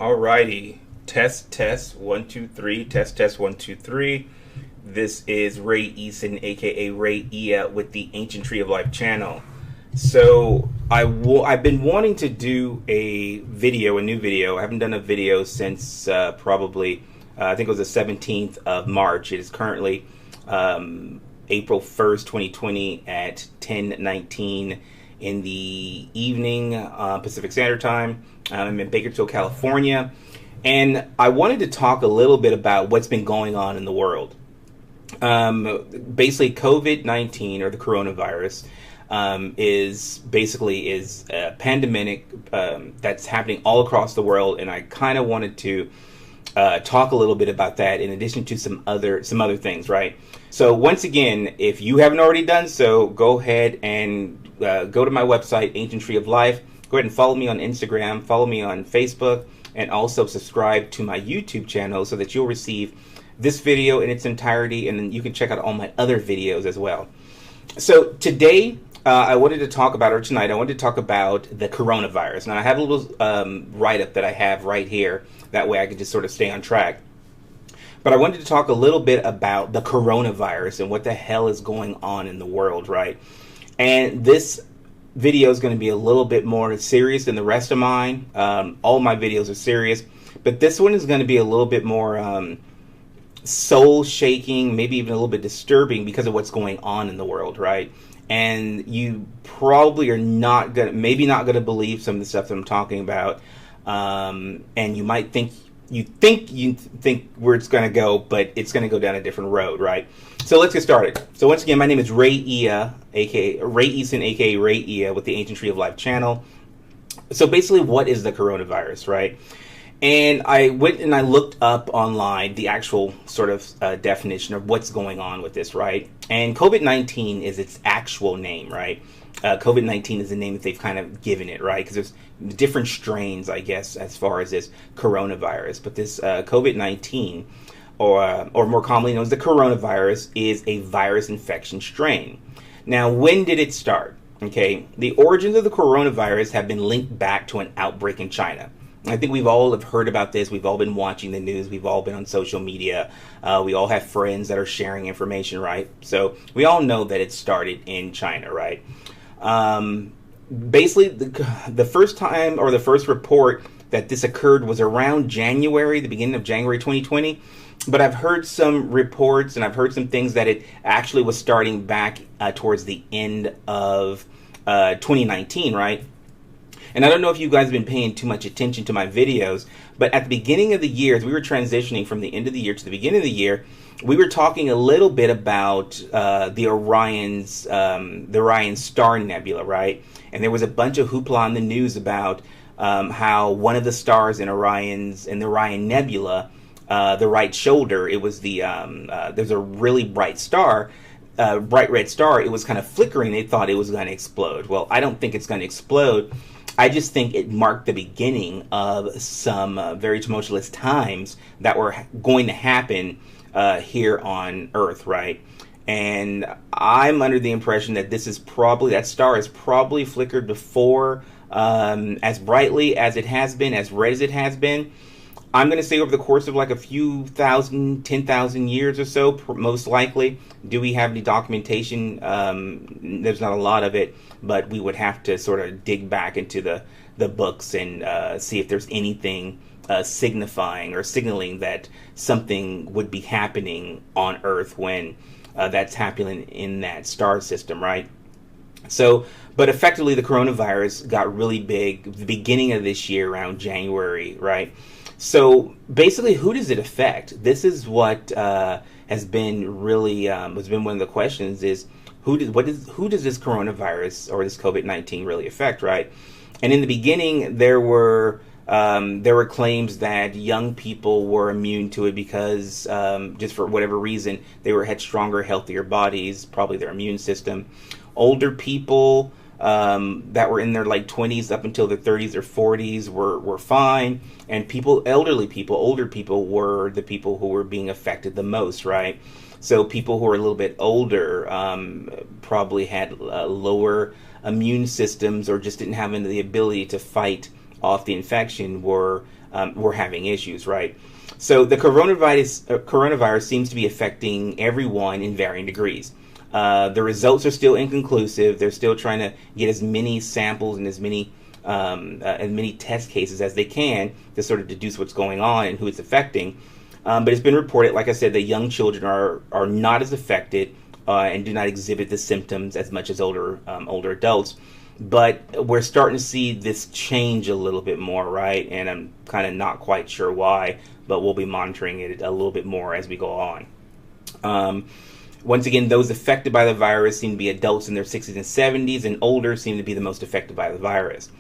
Alrighty, test 1 2 3, test 1 2 3. This is Ray Eason, aka Ray Ia, with the Ancient Tree of Life channel. So I've been wanting to do a new video. I haven't done a video since probably I think it was the 17th of March. It is currently April 1st, 2020 at 10:19 in the evening Pacific Standard Time. I'm in Bakersfield, California, and I wanted to talk a little bit about what's been going on in the world. Basically, COVID-19, or the coronavirus, is a pandemic that's happening all across the world, and I kind of wanted to talk a little bit about that in addition to some other things, right? So once again, if you haven't already done so, go ahead and go to my website, Ancient Tree of Life. Go ahead and follow me on Instagram, follow me on Facebook, and also subscribe to my YouTube channel so that you'll receive this video in its entirety, and then you can check out all my other videos as well. So today, tonight, I wanted to talk about the coronavirus. Now, I have a little write-up that I have right here. That way I can just sort of stay on track. But I wanted to talk a little bit about the coronavirus and what the hell is going on in the world, right? And this video is going to be a little bit more serious than the rest of mine. All my videos are serious, but this one is going to be a little bit more soul-shaking, maybe even a little bit disturbing because of what's going on in the world, right? And you probably are not going to believe some of the stuff that I'm talking about, and you might think where it's going to go, but it's going to go down a different road, right? So let's get started. So once again, my name is Ray Ia, aka Ray Eason, aka Ray Ia, with the Ancient Tree of Life channel. So basically, what is the coronavirus, right? And I went and I looked up online the actual sort of definition of what's going on with this, right? And COVID-19 is its actual name, right? COVID-19 is the name that they've kind of given it, right? Because there's different strains, I guess, as far as this coronavirus. But this COVID-19, or more commonly known as the coronavirus, is a virus infection strain. Now, when did it start? Okay, the origins of the coronavirus have been linked back to an outbreak in China. I think we've all have heard about this. We've all been watching the news. We've all been on social media. We all have friends that are sharing information, right? So we all know that it started in China, right? Basically, the first time, or the first report that this occurred, was around January, the beginning of January 2020. But I've heard some reports and I've heard some things that it actually was starting back towards the end of 2019, right? And I don't know if you guys have been paying too much attention to my videos, but at the beginning of the year, as we were transitioning from the end of the year to the beginning of the year, we were talking a little bit about the Orion Star Nebula, right? And there was a bunch of hoopla in the news about how one of the stars in the Orion Nebula, the right shoulder, it was there's a really bright star, bright red star. It was kind of flickering. They thought it was going to explode. Well, I don't think it's going to explode. I just think it marked the beginning of some very tumultuous times that were going to happen here on Earth, right? And I'm under the impression that that star is probably flickered before as brightly as it has been, as red as it has been. I'm going to say over the course of like a few 10,000 years or so, most likely. Do we have any documentation? There's not a lot of it, but we would have to sort of dig back into the books and see if there's anything signifying or signaling that something would be happening on Earth when that's happening in that star system, right? So, but effectively the coronavirus got really big the beginning of this year, around January, right? So basically, who does it affect? This is what has been really has been one of the questions: is who does this coronavirus or this COVID-19 really affect, right? And in the beginning, there were claims that young people were immune to it because just for whatever reason they had stronger, healthier bodies, probably their immune system. Older people that were in their like 20s up until their 30s or 40s were fine, and older people were the people who were being affected the most, right? So people who are a little bit older probably had lower immune systems, or just didn't have the ability to fight off the infection, were we're having issues, right? So the coronavirus seems to be affecting everyone in varying degrees. The results are still inconclusive. They're still trying to get as many samples and as many test cases as they can to sort of deduce what's going on and who it's affecting. But it's been reported, like I said, that young children are not as affected and do not exhibit the symptoms as much as older adults. But we're starting to see this change a little bit more, right? And I'm kind of not quite sure why, but we'll be monitoring it a little bit more as we go on. Once again, those affected by the virus seem to be adults in their 60s and 70s, and older seem to be the most affected by the virus.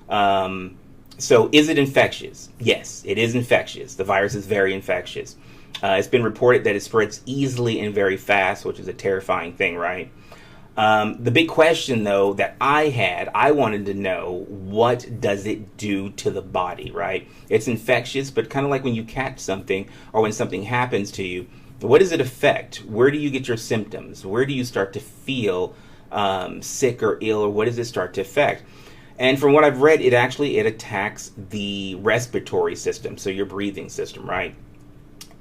So is it infectious? Yes, it is infectious. The virus is very infectious. It's been reported that it spreads easily and very fast, which is a terrifying thing, right? The big question, though, that I wanted to know, what does it do to the body, right? It's infectious, but kind of like when you catch something or when something happens to you, what does it affect? Where do you get your symptoms? Where do you start to feel sick or ill, or what does it start to affect? And from what I've read, it attacks the respiratory system, so your breathing system, right?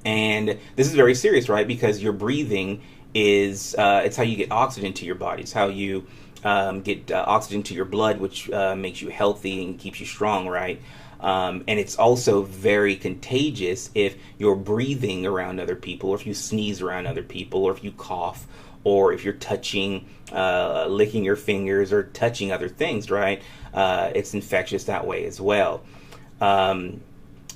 And this is very serious, right? Because your breathing is it's how you get oxygen to your body. It's how you get oxygen to your blood, which makes you healthy and keeps you strong, right? And it's also very contagious if you're breathing around other people, or if you sneeze around other people, or if you cough, or if you're touching, licking your fingers or touching other things, right? It's infectious that way as well.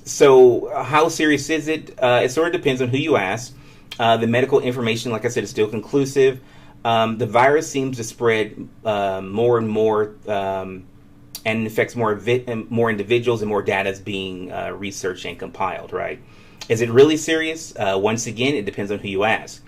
So how serious is it? It sort of depends on who you ask. The medical information, like I said, is still conclusive. The virus seems to spread more and more, and infects more individuals, and more data is being researched and compiled, right? Is it really serious? Once again, it depends on who you ask.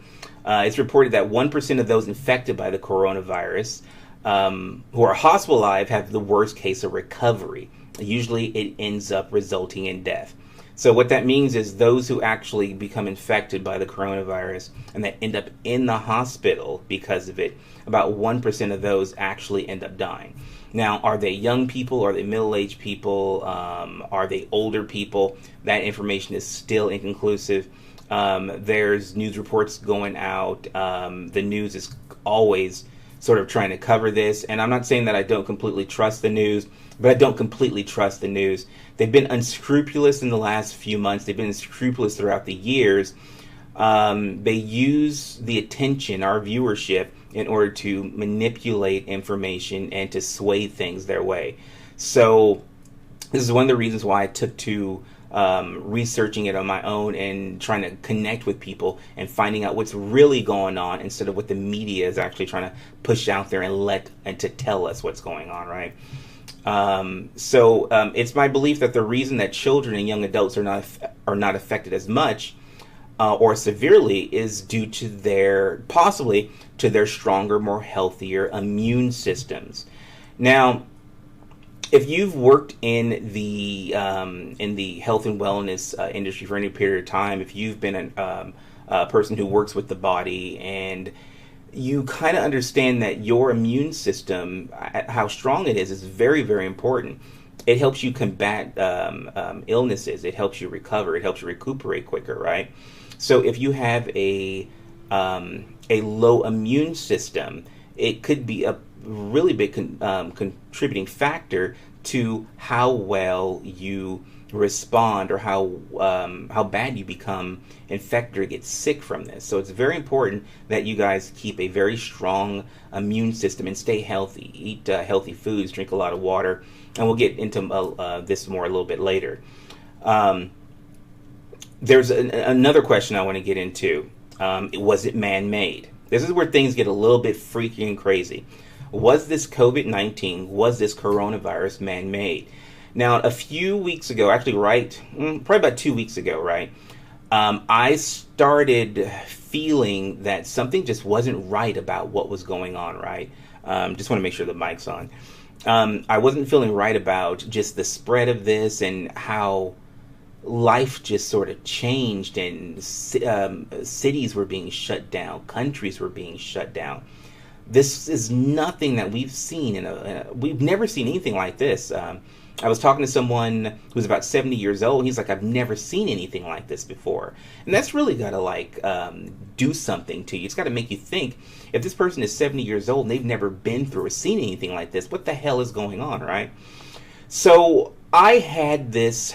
It's reported that 1% of those infected by the coronavirus who are hospitalized have the worst case of recovery. Usually it ends up resulting in death. So what that means is those who actually become infected by the coronavirus and that end up in the hospital because of it, about 1% of those actually end up dying. Now, are they young people? Are they middle-aged people? Are they older people? That information is still inconclusive. There's news reports going out. The news is always sort of trying to cover this. And I'm not saying that I don't completely trust the news, but I don't completely trust the news. They've been unscrupulous in the last few months. They've been unscrupulous throughout the years. They use the attention, our viewership, in order to manipulate information and to sway things their way. So this is one of the reasons why I took to researching it on my own and trying to connect with people and finding out what's really going on instead of what the media is actually trying to push out there and to tell us what's going on, right? So it's my belief that the reason that children and young adults are not affected as much or severely is due to possibly to their stronger, more healthier immune systems. Now, if you've worked in the health and wellness industry for any period of time, if you've been a person who works with the body, and you kind of understand that your immune system, how strong it is very, very important. It helps you combat illnesses. It helps you recover. It helps you recuperate quicker, right? So if you have a low immune system, it could be a really big contributing factor to how well you respond or how bad you become infected or get sick from this. So it's very important that you guys keep a very strong immune system and stay healthy. Eat healthy foods, drink a lot of water, and we'll get into this more a little bit later. There's another question I want to get into. Was it man-made? This is where things get a little bit freaky and crazy. Was this COVID-19, was this coronavirus man-made? Now, a few weeks ago, actually probably about 2 weeks ago, right, I started feeling that something just wasn't right about what was going on, right? Just want to make sure the mic's on. I wasn't feeling right about just the spread of this and how life just sort of changed, and cities were being shut down, countries were being shut down. This is nothing that we've seen we've never seen anything like this. I was talking to someone who's about 70 years old. He's like, I've never seen anything like this before. And that's really got to do something to you. It's got to make you think, if this person is 70 years old and they've never been through or seen anything like this, what the hell is going on, right? So I had this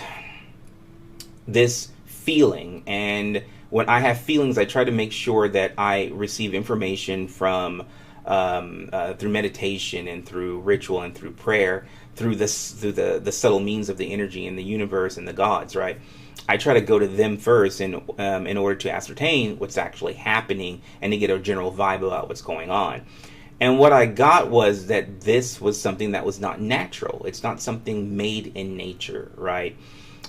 feeling, and when I have feelings, I try to make sure that I receive information from through meditation and through ritual and through prayer, through the subtle means of the energy and the universe and the gods, right? I try to go to them first in order to ascertain what's actually happening and to get a general vibe about what's going on. And what I got was that this was something that was not natural. It's not something made in nature, right?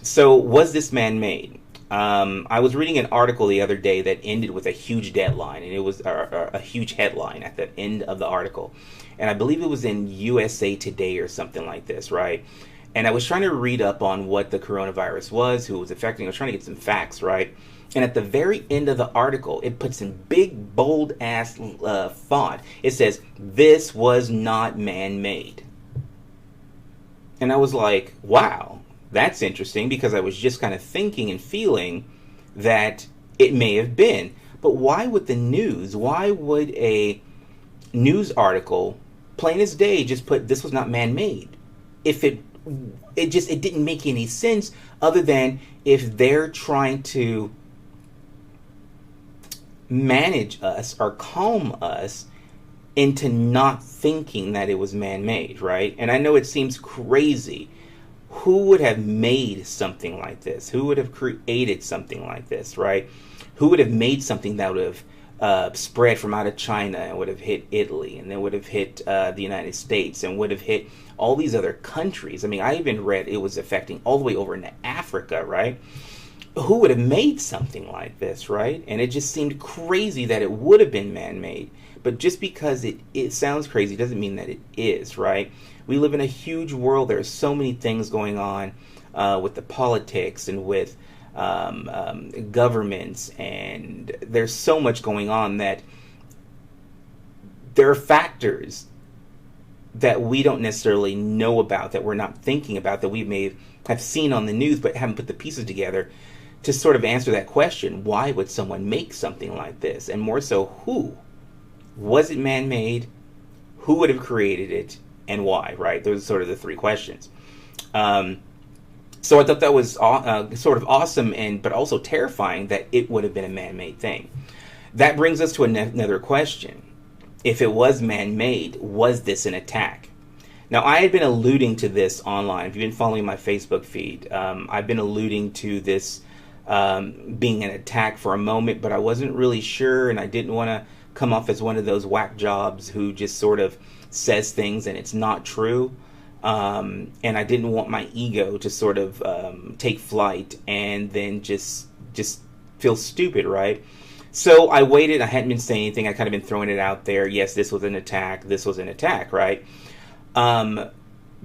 So was this man-made? I was reading an article the other day that ended with a huge deadline, and it was a huge headline at the end of the article. And I believe it was in USA Today or something like this, right? And I was trying to read up on what the coronavirus was, who it was affecting. I was trying to get some facts, right? And at the very end of the article, it puts in big, bold-ass font. It says, "This was not man-made." And I was like, wow, that's interesting, because I was just kind of thinking and feeling that it may have been. But why would the news, why would a news article, plain as day, just put this was not man-made? If it didn't make any sense, other than if they're trying to manage us or calm us into not thinking that it was man-made, right? And I know it seems crazy. Who would have made something like this? Who would have created something like this, right? Who would have made something that would have spread from out of China and would have hit Italy, and then would have hit the United States, and would have hit all these other countries? I mean, I even read it was affecting all the way over into Africa, right? Who would have made something like this, right? And it just seemed crazy that it would have been man-made. But just because it sounds crazy doesn't mean that it is, right? We live in a huge world. There are so many things going on with the politics and with governments, and there's so much going on that there are factors that we don't necessarily know about, that we're not thinking about, that we may have seen on the news but haven't put the pieces together to sort of answer that question. Why would someone make something like this? And more so, who? Was it man-made? Who would have created it? And why, right? Those are sort of the three questions. So I thought that was sort of awesome, but also terrifying that it would have been a man-made thing. That brings us to another question. If it was man-made, was this an attack? Now, I had been alluding to this online. If you've been following my Facebook feed, I've been alluding to this being an attack for a moment, but I wasn't really sure, and I didn't want to come off as one of those whack jobs who just sort of says things and it's not true. And I didn't want my ego to sort of take flight and then just feel stupid, right? So I waited. I hadn't been saying anything. I kind of been throwing it out there. Yes, this was an attack. This was an attack, right? But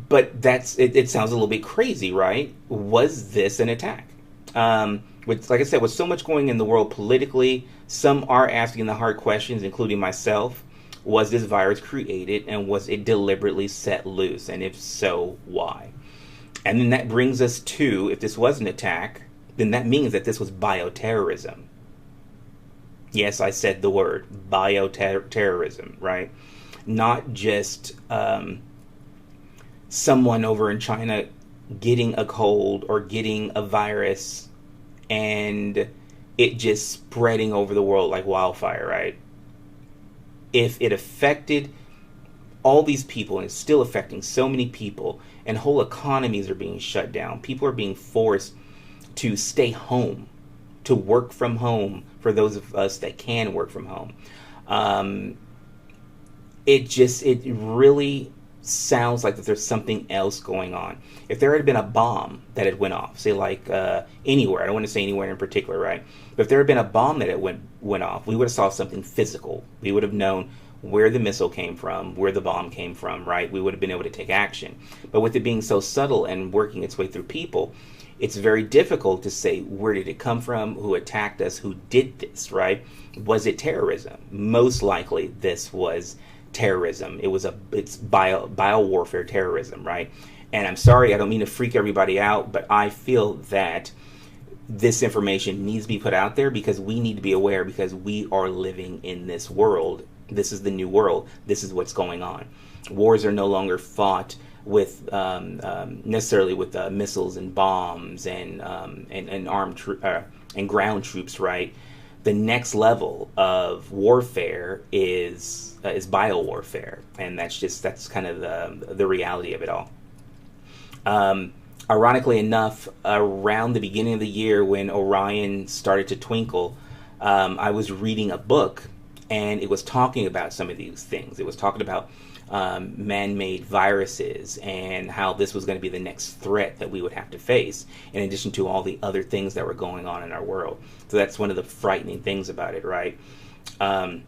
it sounds a little bit crazy, right? Was this an attack? Like I said, with so much going in the world politically, some are asking the hard questions, including myself. Was this virus created, and was it deliberately set loose? And if so, why? And then that brings us to, if this was an attack, then that means that this was bioterrorism. Yes, I said the word, bioterrorism, right? Not just someone over in China getting a cold or getting a virus and it just spreading over the world like wildfire, right? If it affected all these people, and it's still affecting so many people, and whole economies are being shut down, people are being forced to stay home, to work from home for those of us that can work from home. It really sounds like that there's something else going on. If there had been a bomb that had went off, say like anywhere, I don't want to say anywhere in particular, right? But if there had been a bomb that it went off, we would have saw something physical. We would have known where the missile came from, where the bomb came from, right? We would have been able to take action. But with it being so subtle and working its way through people, it's very difficult to say, where did it come from? Who attacked us? Who did this, right? Was it terrorism? Most likely this was terrorism. It's bio warfare terrorism, right? And I'm sorry, I don't mean to freak everybody out, but I feel that this information needs to be put out there because we need to be aware, because we are living in this world. This is the new world. This is what's going on. Wars are no longer fought with necessarily with missiles and bombs and and ground troops, right? The next level of warfare is bio warfare, and that's kind of the reality of it all. Ironically enough, around the beginning of the year when Orion started to twinkle, I was reading a book, and it was talking about some of these things. It was talking about man-made viruses and how this was going to be the next threat that we would have to face, in addition to all the other things that were going on in our world. So that's one of the frightening things about it, right? I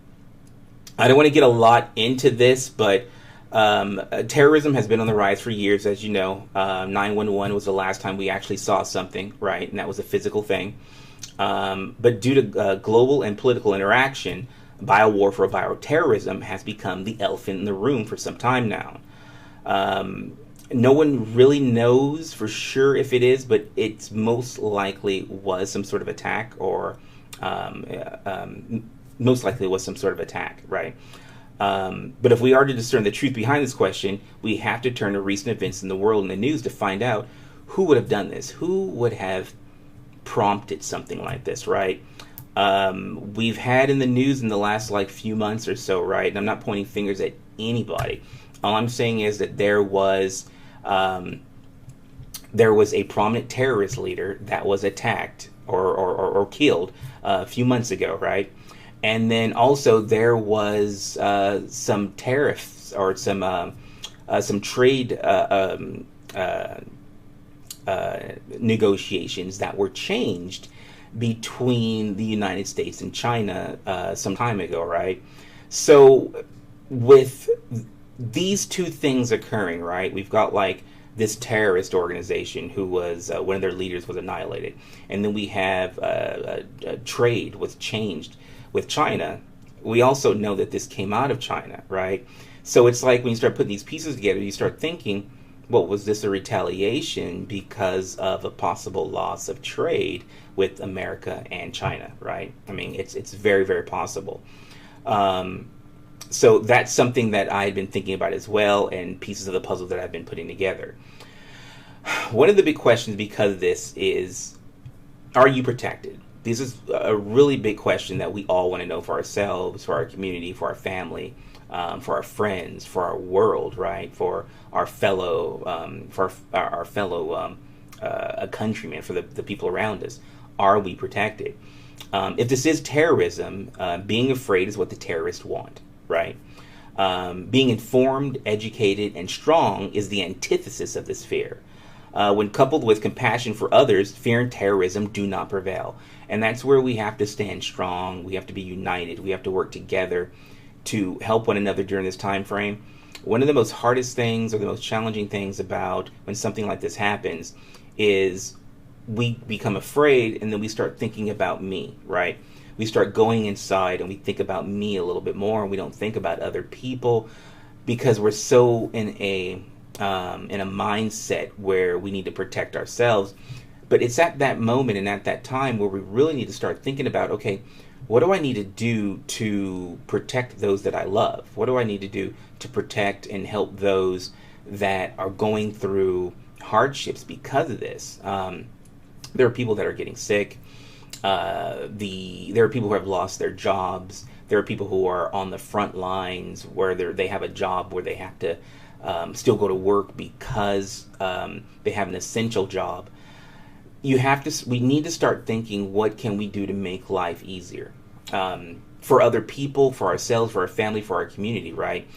don't want to get a lot into this, but terrorism has been on the rise for years, as you know. 911 was the last time we actually saw something, right? And that was a physical thing. But due to global and political interaction, biowarfare, bioterrorism has become the elephant in the room for some time now. No one really knows for sure if it is, but it's most likely was some sort of attack, or most likely was some sort of attack, right? But if we are to discern the truth behind this question, we have to turn to recent events in the world and the news to find out who would have done this, who would have prompted something like this, right? We've had in the news in the last few months or so, right? And I'm not pointing fingers at anybody. All I'm saying is that there was a prominent terrorist leader that was attacked or killed a few months ago, right? And then also there was some tariffs or some trade negotiations that were changed between the United States and China some time ago, right? So with these two things occurring, right, we've got this terrorist organization who was one of their leaders was annihilated, and then we have trade was changed with China. We also know that this came out of China, right? So it's like when you start putting these pieces together, you start thinking, well, was this a retaliation because of a possible loss of trade with America and China, right? I mean, it's very, very possible. So that's something that I've been thinking about as well, and pieces of the puzzle that I've been putting together. One of the big questions because of this is, are you protected? This is a really big question that we all want to know for ourselves, for our community, for our family, for our friends, for our world, right? For our fellow, countrymen, for the people around us. Are we protected? If this is terrorism, being afraid is what the terrorists want, right? Being informed, educated, and strong is the antithesis of this fear. When coupled with compassion for others, fear and terrorism do not prevail. And that's where we have to stand strong. We have to be united. We have to work together to help one another during this time frame. One of the most hardest things, or the most challenging things about when something like this happens, is we become afraid, and then we start thinking about me, right? We start going inside and we think about me a little bit more, and we don't think about other people because we're so in a mindset where we need to protect ourselves. But it's at that moment and at that time where we really need to start thinking about, okay, what do I need to do to protect those that I love? What do I need to do to protect and help those that are going through hardships because of this? There are people that are getting sick. There are people who have lost their jobs. There are people who are on the front lines where they have a job where they have to still go to work because they have an essential job. We need to start thinking, what can we do to make life easier for other people, for ourselves, for our family, for our community, right?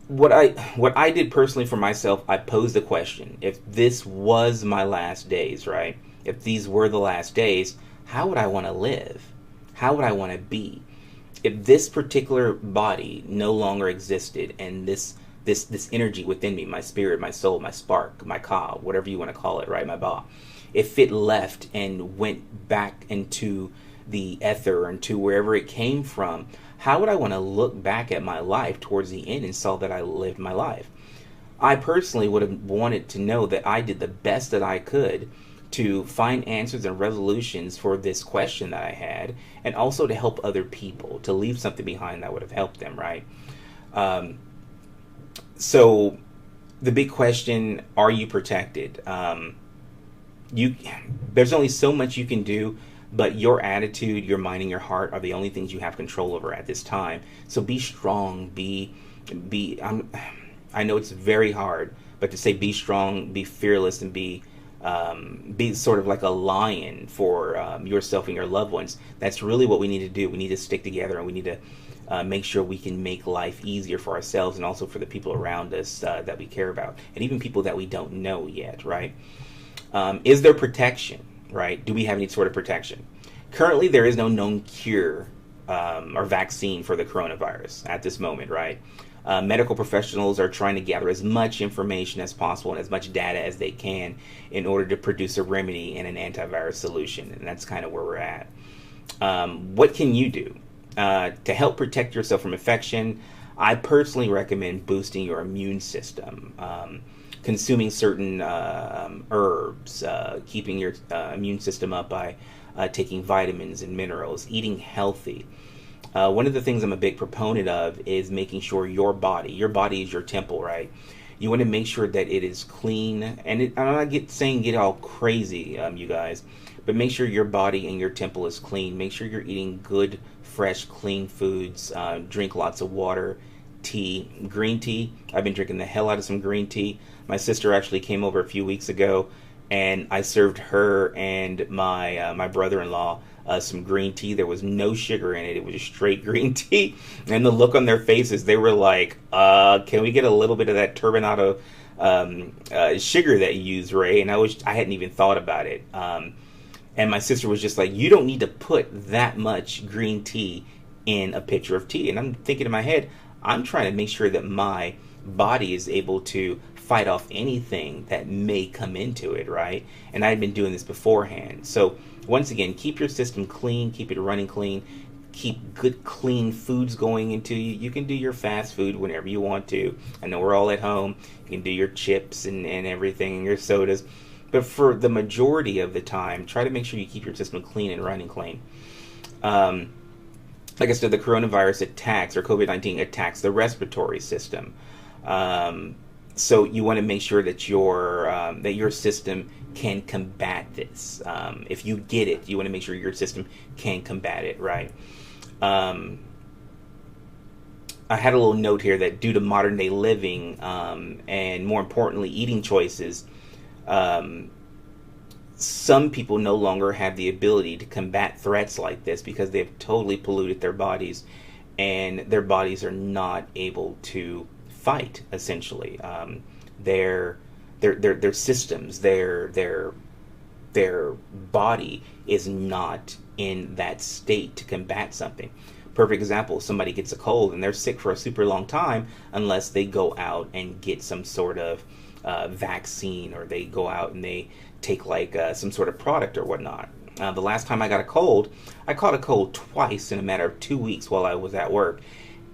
What I did personally for myself, I posed the question: if this was my last days, right? If these were the last days, how would I want to live? How would I want to be? If this particular body no longer existed, and this energy within me, my spirit, my soul, my spark, my ka, whatever you want to call it, right? My ba, if it left and went back into the ether and to wherever it came from, how would I want to look back at my life towards the end and saw that I lived my life? I personally would have wanted to know that I did the best that I could to find answers and resolutions for this question that I had, and also to help other people, to leave something behind that would have helped them, right? So the big question, are you protected? There's only so much you can do, but your attitude, your mind, and your heart are the only things you have control over at this time. So be strong, I know it's very hard, but to say be strong, be fearless, and be sort of like a lion for yourself and your loved ones. That's really what we need to do. We need to stick together, and we need to make sure we can make life easier for ourselves and also for the people around us that we care about, and even people that we don't know yet, right? Is there protection, right? Do we have any sort of protection? Currently, there is no known cure or vaccine for the coronavirus at this moment, right? Medical professionals are trying to gather as much information as possible and as much data as they can in order to produce a remedy and an antivirus solution, and that's kind of where we're at. What can you do to help protect yourself from infection? I personally recommend boosting your immune system, consuming certain herbs, keeping your immune system up by taking vitamins and minerals, eating healthy. One of the things I'm a big proponent of is making sure your body is your temple, right? You want to make sure that it is clean, and I'm not saying get all crazy, you guys, but make sure your body and your temple is clean. Make sure you're eating good, fresh, clean foods. Drink lots of water, tea, green tea. I've been drinking the hell out of some green tea. My sister actually came over a few weeks ago, and I served her and my brother-in-law some green tea. There was no sugar in it. It was just straight green tea. And the look on their faces, they were like, can we get a little bit of that turbinado sugar that you use, Ray? And I hadn't even thought about it. And my sister was just like, you don't need to put that much green tea in a pitcher of tea. And I'm thinking in my head, I'm trying to make sure that my body is able to fight off anything that may come into it, right? And I had been doing this beforehand. So once again, keep your system clean, keep it running clean, keep good clean foods going into you. You can do your fast food whenever you want to. I know we're all at home. You can do your chips and everything, and your sodas. But for the majority of the time, try to make sure you keep your system clean and running clean. Like I said, the coronavirus attacks, or COVID-19 attacks the respiratory system. So you want to make sure that your system can combat this. If you get it, you want to make sure your system can combat it, right? I had a little note here that due to modern day living and more importantly eating choices, some people no longer have the ability to combat threats like this because they've totally polluted their bodies, and their bodies are not able to fight. Essentially, their systems, their body is not in that state to combat something. Perfect example: somebody gets a cold and they're sick for a super long time unless they go out and get some sort of vaccine, or they go out and they take like some sort of product or whatnot. The last time I got a cold, I caught a cold twice in a matter of 2 weeks while I was at work.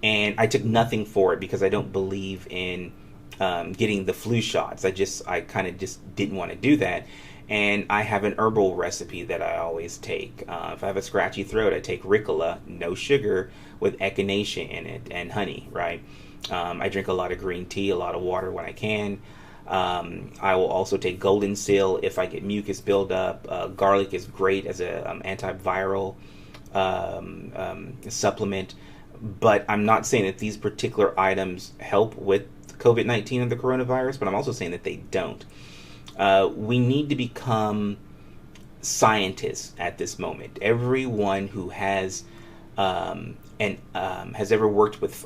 And I took nothing for it because I don't believe in getting the flu shots. I kind of just didn't want to do that. And I have an herbal recipe that I always take. If I have a scratchy throat, I take Ricola, no sugar, with echinacea in it and honey, right? I drink a lot of green tea, a lot of water when I can. I will also take golden seal if I get mucus buildup. Garlic is great as an antiviral supplement. But I'm not saying that these particular items help with COVID-19 and the coronavirus, but I'm also saying that they don't. We need to become scientists at this moment. Everyone who has has ever worked with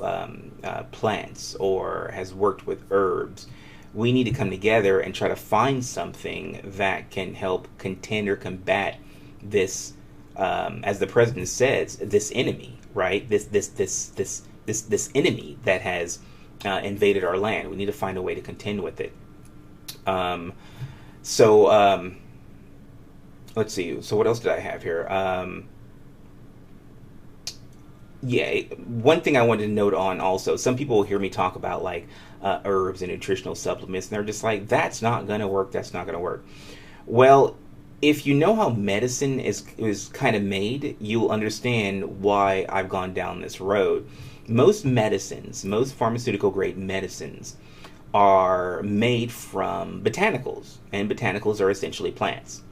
plants or has worked with herbs, we need to come together and try to find something that can help contend or combat this, as the president says, this enemy. Right, this enemy that has invaded our land. We need to find a way to contend with it. Let's see. So what else did I have here? Yeah, one thing I wanted to note on also, some people will hear me talk about like herbs and nutritional supplements, and they're just like, that's not going to work, that's not going to work. Well, if you know how medicine is kind of made, you'll understand why I've gone down this road. Most medicines, most pharmaceutical grade medicines, are made from botanicals, and botanicals are essentially plants.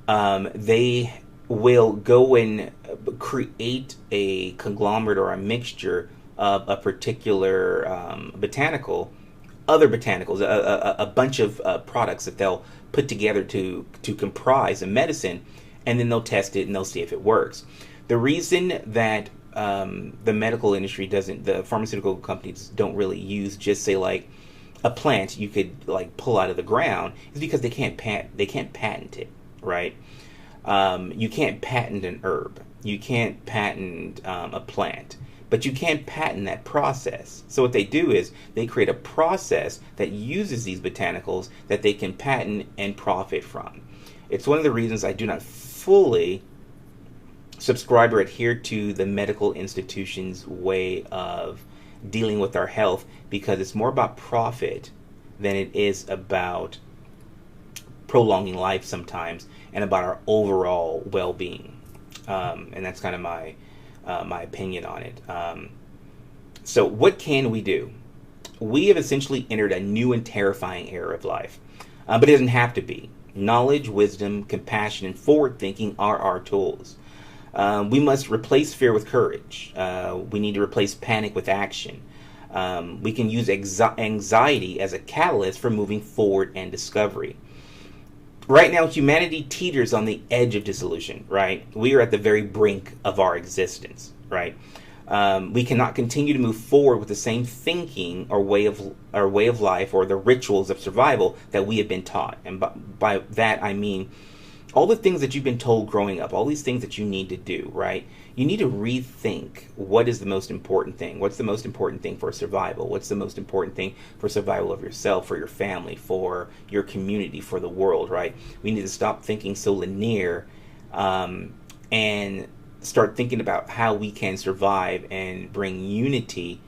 They will go and create a conglomerate or a mixture of a particular other botanicals, a bunch of products that they'll put together to comprise a medicine, and then they'll test it and they'll see if it works. The reason that the medical industry doesn't, the pharmaceutical companies don't really use just say like a plant you could like pull out of the ground is because they can't patent it, right? You can't patent an herb. You can't patent a plant. But you can patent that process. So what they do is they create a process that uses these botanicals that they can patent and profit from. It's one of the reasons I do not fully subscribe or adhere to the medical institution's way of dealing with our health, because it's more about profit than it is about prolonging life sometimes, and about our overall well-being. And that's kind of my opinion on it. So what can we do? We have essentially entered a new and terrifying era of life, but it doesn't have to be. Knowledge, wisdom, compassion, and forward thinking are our tools. We must replace fear with courage. We need to replace panic with action. We can use anxiety as a catalyst for moving forward and discovery. Right now, humanity teeters on the edge of dissolution, right? We are at the very brink of our existence, right? We cannot continue to move forward with the same thinking or way of life or the rituals of survival that we have been taught. And by that, I mean all the things that you've been told growing up, all these things that you need to do, right? You need to rethink what is the most important thing. What's the most important thing for survival? What's the most important thing for survival of yourself, for your family, for your community, for the world, right? We need to stop thinking so linear and start thinking about how we can survive and bring unity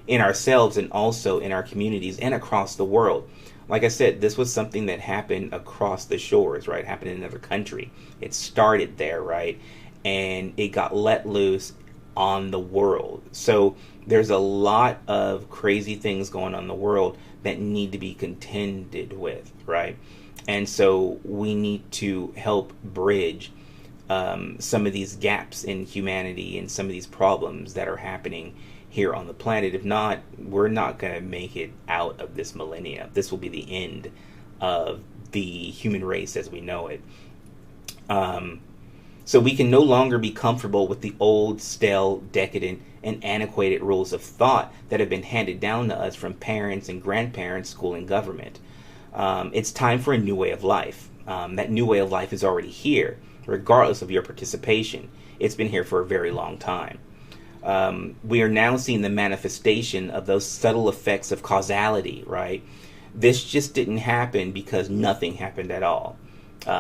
in ourselves and also in our communities and across the world. Like I said, this was something that happened across the shores, right? It happened in another country. It started there, right? And it got let loose on the world. So there's a lot of crazy things going on in the world that need to be contended with, right? And so we need to help bridge some of these gaps in humanity and some of these problems that are happening here on the planet. If not, we're not going to make it out of this millennia. This will be the end of the human race as we know it. So we can no longer be comfortable with the old, stale, decadent, and antiquated rules of thought that have been handed down to us from parents and grandparents, school, and government. It's time for a new way of life. That new way of life is already here, regardless of your participation. It's been here for a very long time. We are now seeing the manifestation of those subtle effects of causality, right? This just didn't happen because nothing happened at all.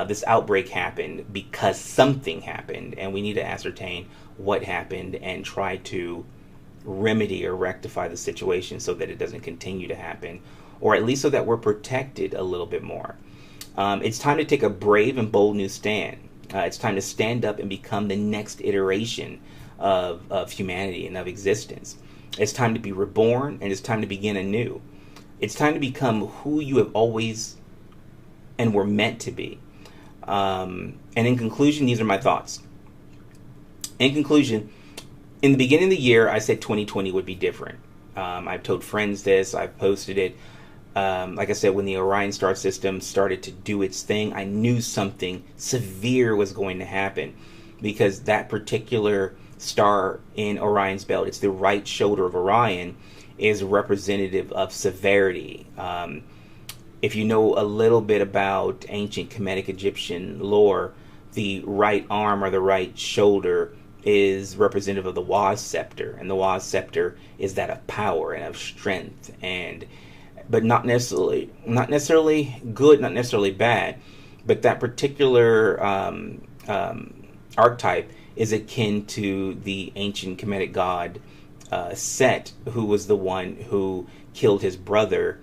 This outbreak happened because something happened, and we need to ascertain what happened and try to remedy or rectify the situation so that it doesn't continue to happen, or at least so that we're protected a little bit more. It's time to take a brave and bold new stand. It's time to stand up and become the next iteration of humanity and of existence. It's time to be reborn, and it's time to begin anew. It's time to become who you have always and were meant to be. And in conclusion, these are my thoughts. In conclusion, in the beginning of the year, I said 2020 would be different. I've told friends this, I've posted it. Like I said, when the Orion star system started to do its thing, I knew something severe was going to happen, because that particular star in Orion's belt, it's the right shoulder of Orion, is representative of severity. If you know a little bit about ancient Kemetic Egyptian lore, the right arm or the right shoulder is representative of the Waz scepter, and the Waz scepter is that of power and of strength, but not necessarily good, not necessarily bad, but that particular archetype is akin to the ancient Kemetic god Set, who was the one who killed his brother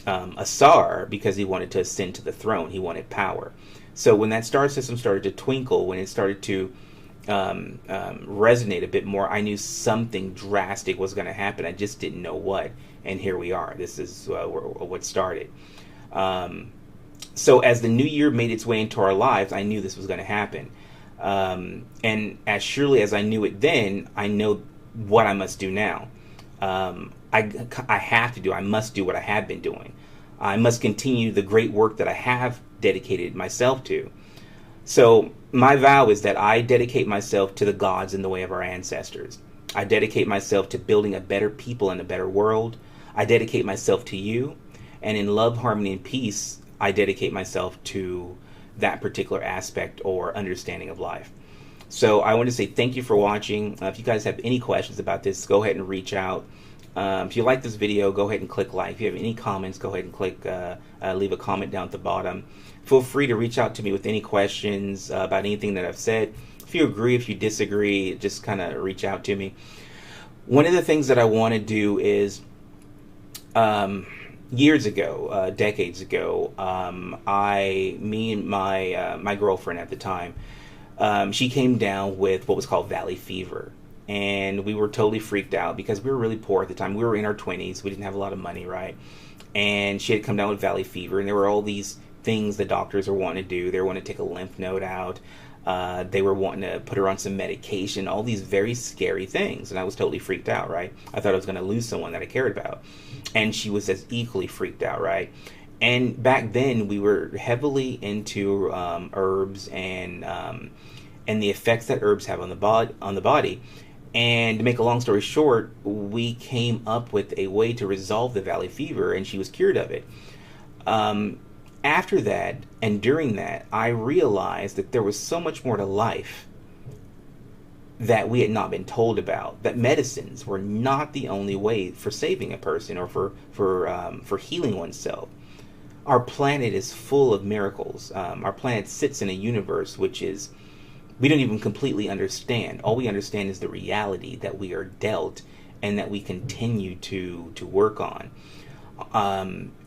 Asar because he wanted to ascend to the throne. He wanted power. So when that star system started to twinkle, when it started to resonate a bit more, I knew something drastic was going to happen. I just didn't know what. And here we are. This is what started. So as the new year made its way into our lives, I knew this was going to happen. And as surely as I knew it then, I know what I must do now. I must do what I have been doing. I must continue the great work that I have dedicated myself to. So my vow is that I dedicate myself to the gods in the way of our ancestors. I dedicate myself to building a better people and a better world. I dedicate myself to you. And in love, harmony, and peace, I dedicate myself to that particular aspect or understanding of life. So I want to say thank you for watching. If you guys have any questions about this, go ahead and reach out. If you like this video, go ahead and click like. If you have any comments, go ahead and leave a comment down at the bottom. Feel free to reach out to me with any questions about anything that I've said. If you agree, if you disagree, just kind of reach out to me. One of the things that I want to do is, years ago, decades ago, me and my girlfriend at the time, she came down with what was called valley fever. And we were totally freaked out because we were really poor at the time. We were in our 20s. We didn't have a lot of money, right? And she had come down with valley fever. And there were all these things the doctors were wanting to do. They were wanting to take a lymph node out. They were wanting to put her on some medication. All these very scary things. And I was totally freaked out, right? I thought I was going to lose someone that I cared about. And she was as equally freaked out, right? And back then, we were heavily into herbs and the effects that herbs have on the body. And to make a long story short, we came up with a way to resolve the valley fever, and she was cured of it. After that, and during that, I realized that there was so much more to life that we had not been told about. That medicines were not the only way for saving a person or for healing oneself. Our planet is full of miracles. Our planet sits in a universe which is, we don't even completely understand. All we understand is the reality that we are dealt and that we continue to work on.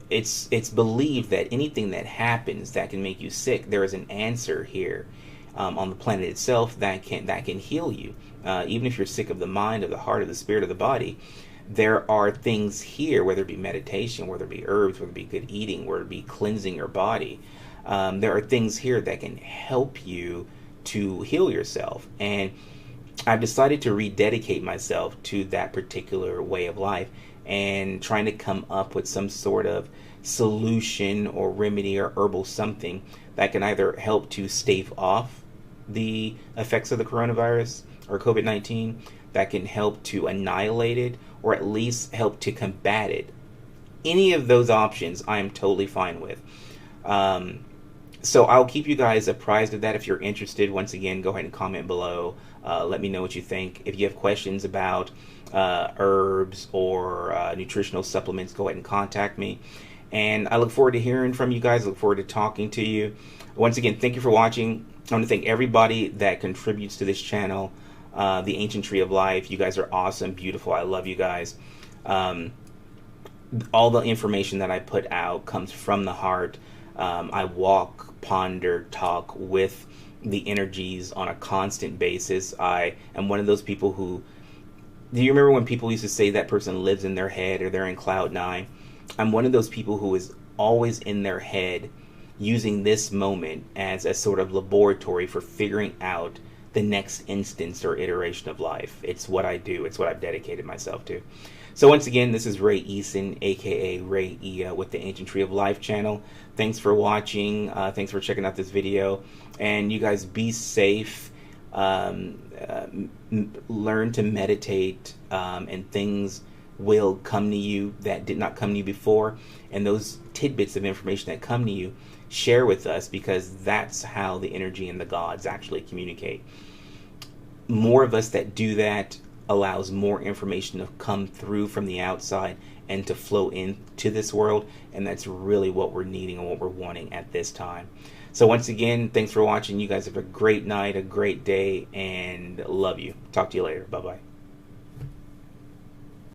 It's believed that anything that happens that can make you sick, there is an answer here on the planet itself that can heal you. Even if you're sick of the mind, of the heart, of the spirit, of the body, there are things here, whether it be meditation, whether it be herbs, whether it be good eating, whether it be cleansing your body. There are things here that can help you to heal yourself. And I've decided to rededicate myself to that particular way of life and trying to come up with some sort of solution or remedy or herbal something that can either help to stave off the effects of the coronavirus or COVID-19, that can help to annihilate it, or at least help to combat it. Any of those options I am totally fine with. So I'll keep you guys apprised of that. If you're interested, once again, go ahead and comment below. Let me know what you think. If you have questions about herbs or nutritional supplements, go ahead and contact me. And I look forward to hearing from you guys. I look forward to talking to you. Once again, thank you for watching. I want to thank everybody that contributes to this channel, the Ancient Tree of Life. You guys are awesome, beautiful. I love you guys. All the information that I put out comes from the heart. I walk, ponder, talk with the energies on a constant basis. I am one of those people who, do you remember when people used to say that person lives in their head or they're in cloud nine? I'm one of those people who is always in their head, using this moment as a sort of laboratory for figuring out the next instance or iteration of life. It's what I do. It's what I've dedicated myself to. So once again, this is Ray Eason, aka Ray E, with the Ancient Tree of Life channel. Thanks for watching. Thanks for checking out this video. And you guys be safe. Learn to meditate, and things will come to you that did not come to you before. And those tidbits of information that come to you, share with us, because that's how the energy and the gods actually communicate. More of us that do that allows more information to come through from the outside and to flow into this world, and that's really what we're needing and what we're wanting at this time. So once again, thanks for watching. You guys have a great night, a great day, and love you. Talk to you later. Bye-bye.